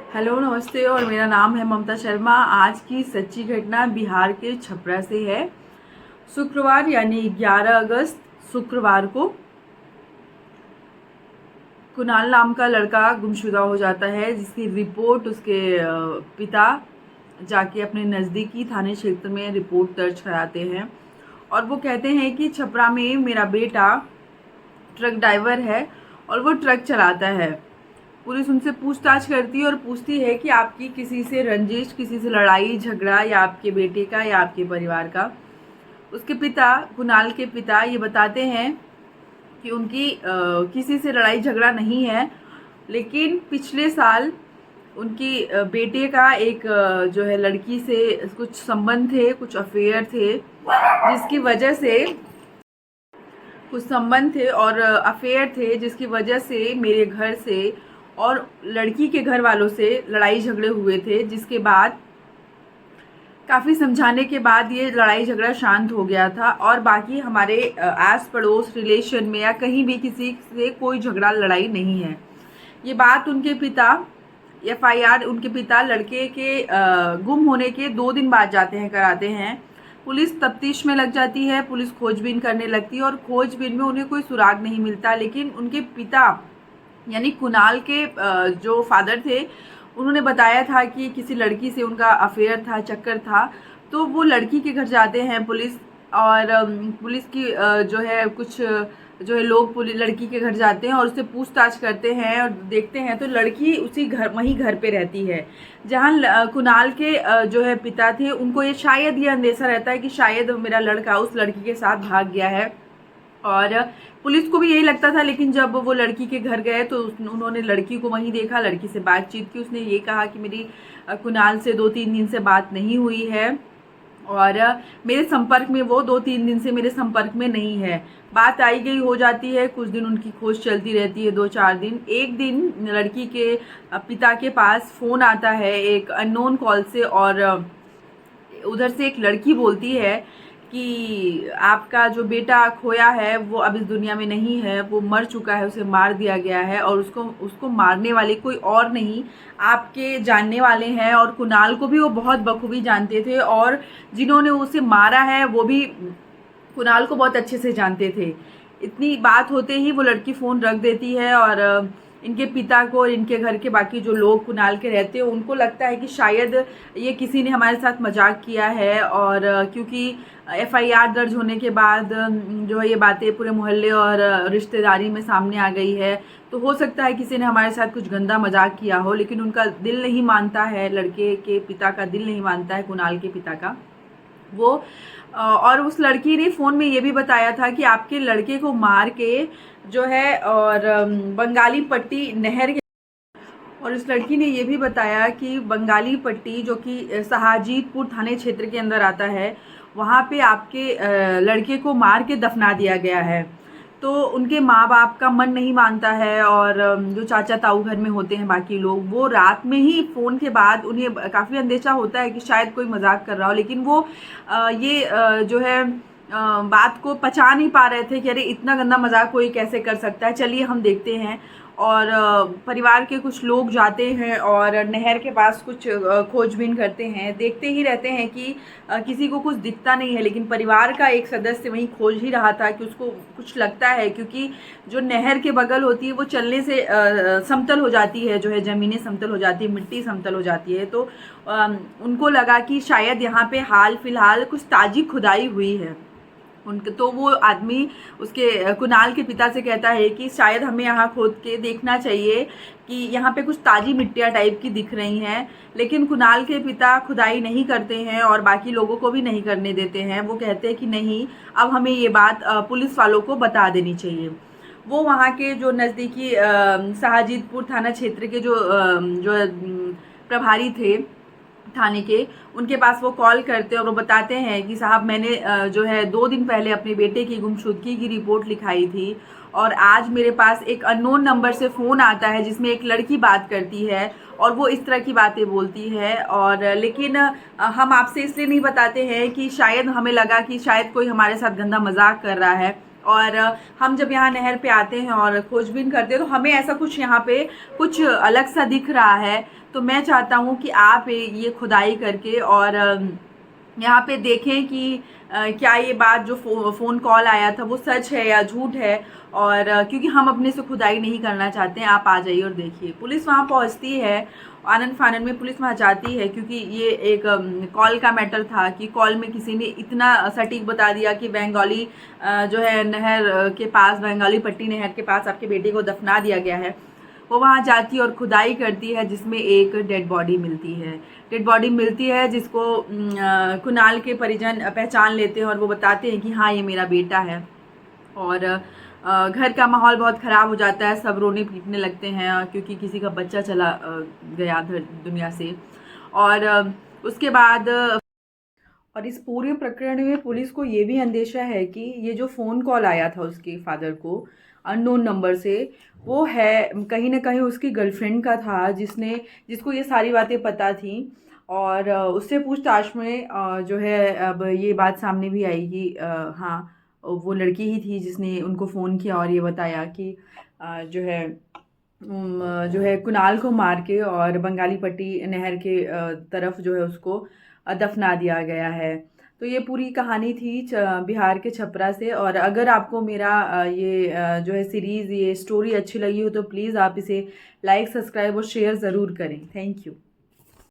Hello नमस्ते और मेरा नाम है ममता शर्मा। आज की सच्ची घटना बिहार के छपरा से है। शुक्रवार यानी 11 अगस्त शुक्रवार को कुणाल नाम का लड़का गुमशुदा हो जाता है, जिसकी रिपोर्ट उसके पिता जाके अपने नज़दीकी थाने क्षेत्र में रिपोर्ट दर्ज कराते हैं। और वो कहते हैं कि छपरा में मेरा बेटा ट्रक ड्राइवर है और वो ट्रक चलाता है। पुलिस उनसे पूछताछ करती है और पूछती है कि आपकी किसी से रंजिश, किसी से लड़ाई झगड़ा, या आपके बेटे का या आपके परिवार का। उसके पिता, कुणाल के पिता, ये बताते हैं कि उनकी किसी से लड़ाई झगड़ा नहीं है, लेकिन पिछले साल उनकी बेटे का एक जो है लड़की से कुछ संबंध थे, कुछ अफेयर थे, जिसकी वजह से कुछ संबंध थे और अफेयर थे, जिसकी वजह से मेरे घर से और लड़की के घर वालों से लड़ाई झगड़े हुए थे। जिसके बाद काफ़ी समझाने के बाद ये लड़ाई झगड़ा शांत हो गया था और बाकी हमारे आस पड़ोस रिलेशन में या कहीं भी किसी से कोई झगड़ा लड़ाई नहीं है। ये बात उनके पिता, FIR उनके पिता लड़के के गुम होने के 2 दिन बाद जाते हैं, कराते हैं। पुलिस तफ्तीश में लग जाती है, पुलिस खोजबीन करने लगती है और खोजबीन में उन्हें कोई सुराग नहीं मिलता। लेकिन उनके पिता यानी कुणाल के जो फादर थे, उन्होंने बताया था कि किसी लड़की से उनका अफेयर था, चक्कर था। तो वो लड़की के घर जाते हैं पुलिस, और पुलिस की जो है कुछ जो है लोग लड़की के घर जाते हैं और उससे पूछताछ करते हैं और देखते हैं तो लड़की उसी घर, वहीं घर पे रहती है जहाँ कुणाल के जो है पिता थे। उनको ये शायद ये अंदेशा रहता है कि शायद मेरा लड़का उस लड़की के साथ भाग गया है, और पुलिस को भी यही लगता था। लेकिन जब वो लड़की के घर गए तो उन्होंने लड़की को वहीं देखा, लड़की से बातचीत की। उसने ये कहा कि मेरी कुणाल से 2-3 दिन से बात नहीं हुई है और मेरे संपर्क में, वो 2-3 दिन से मेरे संपर्क में नहीं है। बात आई गई हो जाती है, कुछ दिन उनकी खोज चलती रहती है, 2-4 दिन। एक दिन लड़की के पिता के पास फ़ोन आता है एक अननोन कॉल से, और उधर से एक लड़की बोलती है कि आपका जो बेटा खोया है वो अब इस दुनिया में नहीं है, वो मर चुका है, उसे मार दिया गया है, और उसको मारने वाले कोई और नहीं, आपके जानने वाले हैं। और कुणाल को भी वो बहुत बखूबी जानते थे और जिन्होंने उसे मारा है वो भी कुणाल को बहुत अच्छे से जानते थे। इतनी बात होते ही वो लड़की फ़ोन रख देती है और इनके पिता को और इनके घर के बाकी जो लोग कुणाल के रहते हैं उनको लगता है कि शायद ये किसी ने हमारे साथ मजाक किया है। और क्योंकि FIR दर्ज होने के बाद जो है ये बातें पूरे मोहल्ले और रिश्तेदारी में सामने आ गई है, तो हो सकता है किसी ने हमारे साथ कुछ गंदा मजाक किया हो। लेकिन उनका दिल नहीं मानता है, लड़के के पिता का दिल नहीं मानता है, कुणाल के पिता का। वो और उस लड़की ने फ़ोन में ये भी बताया था कि आपके लड़के को मार के जो है और बंगाली पट्टी नहर के, और इस लड़की ने ये भी बताया कि बंगाली पट्टी जो कि शाहजीतपुर थाने क्षेत्र के अंदर आता है, वहाँ पे आपके लड़के को मार के दफना दिया गया है। तो उनके माँ बाप का मन नहीं मानता है और जो चाचा ताऊ घर में होते हैं बाकी लोग, वो रात में ही फ़ोन के बाद उन्हें काफ़ी अंदेशा होता है कि शायद कोई मजाक कर रहा हो। लेकिन वो जो है बात को पचा नहीं पा रहे थे कि अरे इतना गंदा मजाक कोई कैसे कर सकता है, चलिए हम देखते हैं। और परिवार के कुछ लोग जाते हैं और नहर के पास कुछ खोजबीन करते हैं, देखते ही रहते हैं कि किसी को कुछ दिखता नहीं है। लेकिन परिवार का एक सदस्य वहीं खोज ही रहा था कि उसको कुछ लगता है, क्योंकि जो नहर के बगल होती है वो चलने से समतल हो जाती है, जो है ज़मीनें समतल हो जाती है, मिट्टी समतल हो जाती है। तो उनको लगा कि शायद यहाँ पे हाल फिलहाल कुछ ताज़ी खुदाई हुई है। उनके तो वो आदमी उसके कुणाल के पिता से कहता है कि शायद हमें यहाँ खोद के देखना चाहिए कि यहाँ पे कुछ ताज़ी मिट्टियाँ टाइप की दिख रही हैं। लेकिन कुणाल के पिता खुदाई नहीं करते हैं और बाकी लोगों को भी नहीं करने देते हैं। वो कहते हैं कि नहीं, अब हमें ये बात पुलिस वालों को बता देनी चाहिए। वो वहाँ के जो नज़दीकी शाहजीतपुर थाना क्षेत्र के जो प्रभारी थे थाने के, उनके पास वो कॉल करते हैं और वो बताते हैं कि साहब मैंने जो है 2 दिन पहले अपने बेटे की गुमशुदगी की रिपोर्ट लिखाई थी और आज मेरे पास एक अननोन नंबर से फ़ोन आता है जिसमें एक लड़की बात करती है और वो इस तरह की बातें बोलती है। और लेकिन हम आपसे इसलिए नहीं बताते हैं कि शायद हमें लगा कि शायद कोई हमारे साथ गंदा मजाक कर रहा है और हम जब यहाँ नहर पे आते हैं और खोजबीन करते हैं तो हमें ऐसा कुछ यहाँ पे कुछ अलग सा दिख रहा है। तो मैं चाहता हूँ कि आप ये खुदाई करके और यहाँ पे देखें कि क्या ये बात जो फ़ोन कॉल आया था वो सच है या झूठ है। और क्योंकि हम अपने से खुदाई नहीं करना चाहते हैं, आप आ जाइए और देखिए। पुलिस वहाँ पहुँचती है, आनन फानन में पुलिस वहाँ जाती है, क्योंकि ये एक कॉल का मैटर था कि कॉल में किसी ने इतना सटीक बता दिया कि बंगाली जो है नहर के पास, बंगाली पट्टी नहर के पास आपके बेटे को दफना दिया गया है। वो वहाँ जाती है और खुदाई करती है, जिसमें एक डेड बॉडी मिलती है जिसको कुणाल के परिजन पहचान लेते हैं और वो बताते हैं कि हाँ ये मेरा बेटा है। और घर का माहौल बहुत ख़राब हो जाता है, सब रोने पीटने लगते हैं क्योंकि किसी का बच्चा चला गया दुनिया से। और उसके बाद और इस पूरे प्रकरण में पुलिस को ये भी अंदेशा है कि ये जो फ़ोन कॉल आया था उसके फादर को अननोन नंबर से, वो है कहीं ना कहीं उसकी गर्लफ्रेंड का था, जिसको ये सारी बातें पता थी। और उससे पूछताछ में जो है अब ये बात सामने भी आई कि हाँ वो लड़की ही थी जिसने उनको फ़ोन किया और ये बताया कि जो है कुणाल को मार के और बंगाली पट्टी नहर के तरफ जो है उसको दफना दिया गया है। तो ये पूरी कहानी थी बिहार के छपरा से। और अगर आपको मेरा ये जो है सीरीज़, ये स्टोरी अच्छी लगी हो तो प्लीज़ आप इसे लाइक, सब्सक्राइब और शेयर ज़रूर करें। Thank you.